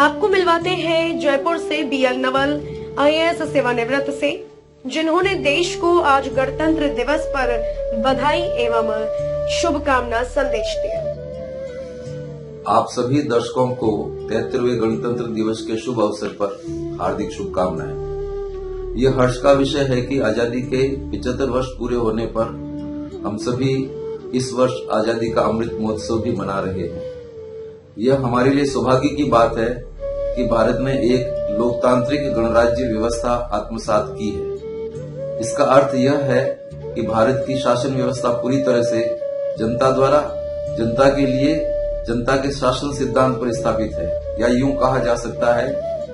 आपको मिलवाते हैं जयपुर से बीएल नवल, IAS सेवानिवृत्त से, जिन्होंने देश को आज गणतंत्र दिवस पर बधाई एवं शुभकामना संदेश दिया। आप सभी दर्शकों को 73वें गणतंत्र दिवस के शुभ अवसर पर हार्दिक शुभकामनाएं। ये हर्ष का विषय है कि आजादी के 75 वर्ष पूरे होने पर हम सभी इस वर्ष आजादी का अमृत महोत्सव भी मना रहे हैं। यह हमारे लिए सौभाग्य की बात है कि भारत ने एक लोकतांत्रिक गणराज्य व्यवस्था आत्मसात की है। इसका अर्थ यह है कि भारत की शासन व्यवस्था पूरी तरह से जनता द्वारा, जनता के लिए, जनता के शासन सिद्धांत पर स्थापित है। या यूं कहा जा सकता है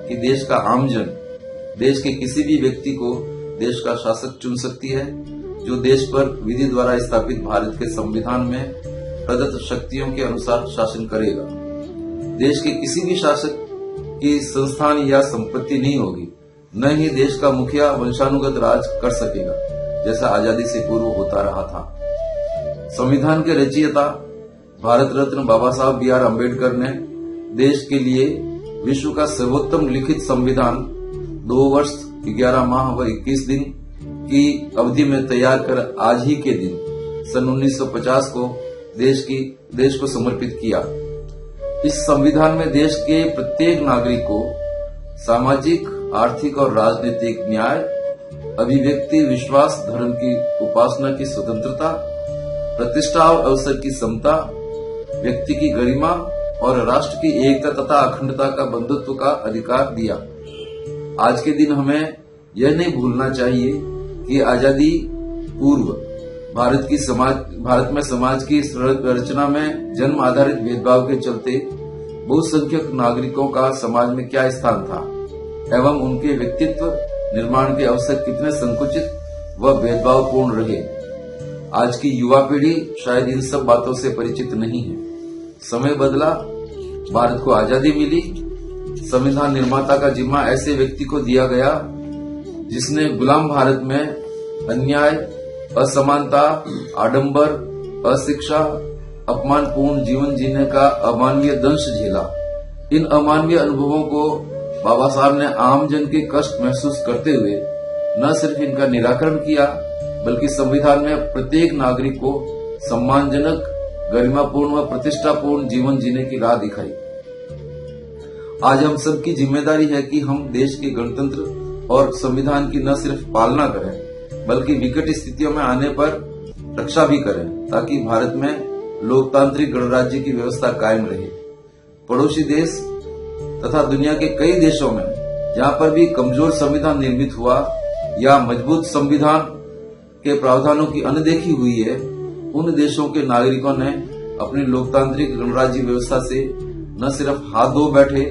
कि देश का आमजन देश के किसी भी व्यक्ति को देश का शासक चुन सकती है, जो देश पर विधि द्वारा स्थापित भारत के संविधान में प्रदत्त शक्तियों के अनुसार शासन करेगा। देश के किसी भी शासक की संस्थान या संपत्ति नहीं होगी, न ही देश का मुखिया वंशानुगत राज कर सकेगा, जैसा आजादी से पूर्व होता रहा था। संविधान के रचयिता भारत रत्न बाबा साहब BR अम्बेडकर ने देश के लिए विश्व का सर्वोत्तम लिखित संविधान 2 वर्ष 11 माह व 21 दिन की अवधि में तैयार कर आज ही के दिन सन 1950 को देश को समर्पित किया। इस संविधान में देश के प्रत्येक नागरिक को सामाजिक, आर्थिक और राजनीतिक न्याय, अभिव्यक्ति, विश्वास, धर्म की उपासना की स्वतंत्रता, प्रतिष्ठा और अवसर की समता, व्यक्ति की गरिमा और राष्ट्र की एकता तथा अखंडता का बंधुत्व का अधिकार दिया। आज के दिन हमें यह नहीं भूलना चाहिए कि आजादी पूर्व भारत में समाज की रचना में जन्म आधारित भेदभाव के चलते बहुसंख्यक नागरिकों का समाज में क्या स्थान था एवं उनके व्यक्तित्व निर्माण के अवसर कितने संकुचित व भेदभावपूर्ण रहे। आज की युवा पीढ़ी शायद इन सब बातों से परिचित नहीं है। समय बदला, भारत को आजादी मिली, संविधान निर्माता का जिम्मा ऐसे व्यक्ति को दिया गया जिसने गुलाम भारत में अन्याय, असमानता, आडंबर, अशिक्षा, अपमानपूर्ण जीवन जीने का अमानवीय दंश झेला। इन अमानवीय अनुभवों को बाबा साहब ने आम जन के कष्ट महसूस करते हुए न सिर्फ इनका निराकरण किया, बल्कि संविधान में प्रत्येक नागरिक को सम्मानजनक, गरिमापूर्ण व प्रतिष्ठापूर्ण जीवन जीने की राह दिखाई। आज हम सबकी जिम्मेदारी है कि हम देश के गणतंत्र और संविधान की न सिर्फ पालना करें, बल्कि विकट स्थितियों में आने पर रक्षा भी करें, ताकि भारत में लोकतांत्रिक गणराज्य की व्यवस्था कायम रहे। पड़ोसी देश तथा दुनिया के कई देशों में जहां पर भी कमजोर संविधान निर्मित हुआ या मजबूत संविधान के प्रावधानों की अनदेखी हुई है, उन देशों के नागरिकों ने अपनी लोकतांत्रिक गणराज्य व्यवस्था से न सिर्फ हाथ धो बैठे,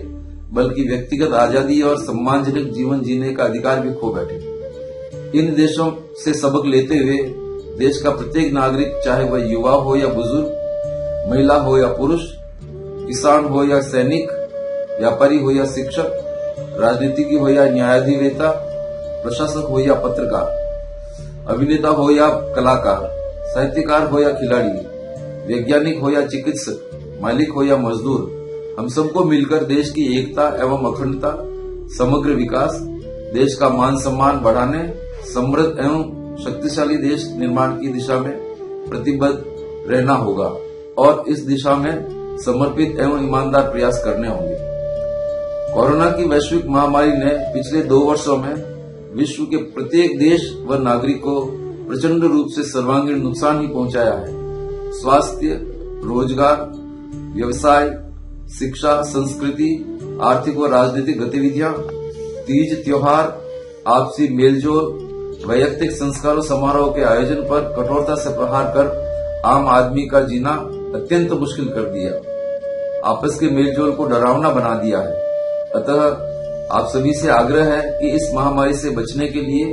बल्कि व्यक्तिगत आजादी और सम्मानजनक जीवन जीने का अधिकार भी खो बैठे। इन देशों से सबक लेते हुए देश का प्रत्येक नागरिक, चाहे वह युवा हो या बुजुर्ग, महिला हो या पुरुष, किसान हो या सैनिक, व्यापारी हो या शिक्षक, राजनीतिज्ञ हो या न्यायाधिवेता, प्रशासक हो या पत्रकार, अभिनेता हो या कलाकार, साहित्यकार हो या खिलाड़ी, वैज्ञानिक हो या चिकित्सक, मालिक हो या मजदूर, हम सबको मिलकर देश की एकता एवं अखंडता, समग्र विकास, देश का मान सम्मान बढ़ाने, समृद्ध एवं शक्तिशाली देश निर्माण की दिशा में प्रतिबद्ध रहना होगा और इस दिशा में समर्पित एवं ईमानदार प्रयास करने होंगे। कोरोना की वैश्विक महामारी ने पिछले 2 वर्षों में विश्व के प्रत्येक देश व नागरिक को प्रचंड रूप से सर्वांगीण नुकसान ही पहुंचाया है। स्वास्थ्य, रोजगार, व्यवसाय, शिक्षा, संस्कृति, आर्थिक व राजनीतिक गतिविधियां, तीज त्योहार, आपसी मेलजोल, वैयक्तिक संस्कारों समारोह के आयोजन पर कठोरता से प्रहार कर आम आदमी का जीना अत्यंत मुश्किल कर दिया। आपस के मेलजोल को डरावना बना दिया है। अतः आप सभी से आग्रह है कि इस महामारी से बचने के लिए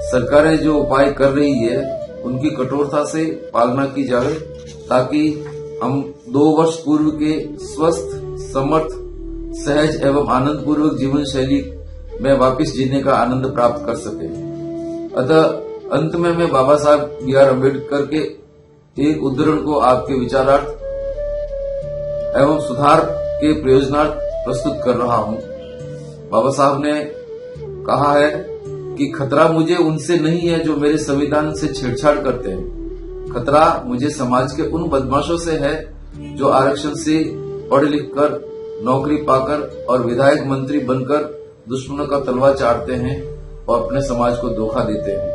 सरकारें जो उपाय कर रही है, उनकी कठोरता से पालना की जाए, ताकि हम 2 वर्ष पूर्व के स्वस्थ, समर्थ, सहज एवं आनंद पूर्वक जीवन शैली में वापस जीने का आनंद प्राप्त कर सके। अतः अंत में मैं बाबा साहब BR अम्बेडकर के एक उद्धरण को आपके विचारार्थ एवं सुधार के प्रयोजनार्थ प्रस्तुत कर रहा हूं। बाबा साहब ने कहा है कि खतरा मुझे उनसे नहीं है जो मेरे संविधान से छेड़छाड़ करते हैं। खतरा मुझे समाज के उन बदमाशों से है जो आरक्षण से पढ़ लिख कर, नौकरी पाकर और विधायक मंत्री बनकर दुश्मनों का तलवार चाटते हैं और अपने समाज को धोखा देते हैं।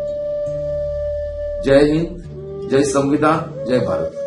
जय हिंद, जय संविधान, जय भारत।